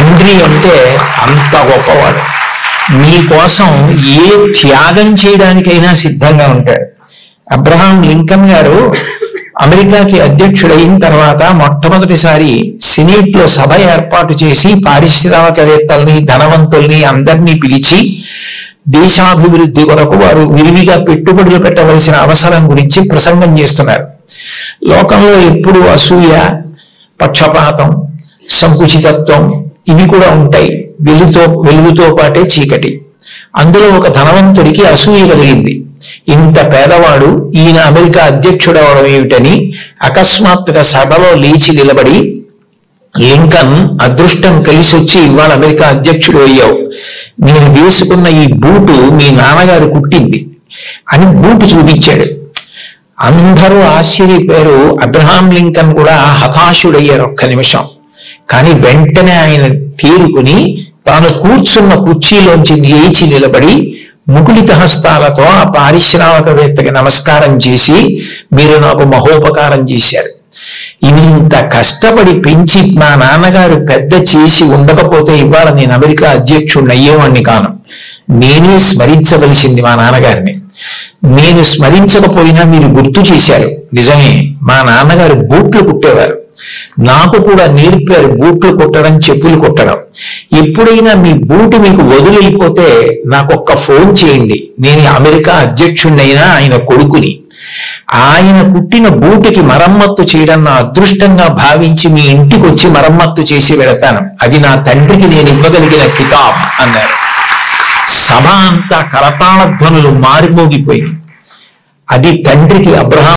తండ్రి అంటే అంత గొప్పవాడు. మీకోసం ఏ త్యాగం చేయడానికైనా సిద్ధంగా ఉంటాడు. అబ్రహాం లింకన్ గారు అమెరికాకి అధ్యక్షుడైన తర్వాత మొట్టమొదటిసారి సెనేట్ లో సభ ఏర్పాటు చేసి పారిశ్రామికవేత్తల్ని, ధనవంతుల్ని అందరినీ పిలిచి దేశాభివృద్ధి కొరకు వారు విరివిగా పెట్టుబడులు పెట్టవలసిన అవసరం గురించి ప్రసంగం చేస్తున్నారు. లోకంలో ఎప్పుడు అసూయ, పక్షపాతం, సంకుచితత్వం ఇవి కూడా ఉంటాయి. వెలుగుతో పాటే చీకటి. అందులో ఒక ధనవంతుడికి అసూయ కలిగింది. ఇంత పేదవాడు ఈయన అమెరికా అధ్యక్షుడవడం ఏమిటని అకస్మాత్తుగా సభలో లేచి నిలబడి, లింకన్, అదృష్టం కలిసి వచ్చి ఇవాళ అమెరికా అధ్యక్షుడు అయ్యావు. నేను వేసుకున్న ఈ బూటు మీ నాన్నగారు కుట్టింది అని బూటు చూపించాడు. అందరూ ఆశ్చర్యపోయారు. అబ్రహాం లింకన్ కూడా హతాశుడయ్యారు ఒక్క నిమిషం. కానీ వెంటనే ఆయన తేరుకుని తాను కూర్చున్న కుర్చీలోంచి లేచి నిలబడి ముకుళిత హస్తాలతో ఆ పారిశ్రామికవేత్తకి నమస్కారం చేసి, మీరు నాకు మహోపకారం చేశారు. ఇంత కష్టపడి పెంచి మా నాన్నగారు పెద్ద చేసి ఉండకపోతే ఇవాళ నేను అమెరికా అధ్యక్షుడిని అయ్యేవాడిని కాను. నేనే స్మరించవలసింది మా నాన్నగారిని. నేను స్మరించకపోయినా మీరు గుర్తు చేశారు. నిజమే, మా నాన్నగారు బూట్లు కుట్టేవారు. నాకు కూడా నేర్పారు బూట్లు కుట్టడం, చెప్పులు కుట్టడం. ఎప్పుడైనా మీ బూటు మీకు వదిలిపోతే నాకొక్క ఫోన్ చేయండి. నేను అమెరికా అధ్యక్షుడినైనా ఆయన కొడుకుని. ఆయన కుట్టిన బూటుకి మరమ్మత్తు చేయడం నా అదృష్టంగా భావించి మీ ఇంటికి వచ్చి మరమ్మత్తు చేసి వెళతాను. అది నా తండ్రికి నేను ఇవ్వగలిగిన కితాబ్ అన్నారు. సభ అంతా కరతాళ ధ్వనులు మారిమోగిపోయింది. అది తండ్రికి అబ్రహాం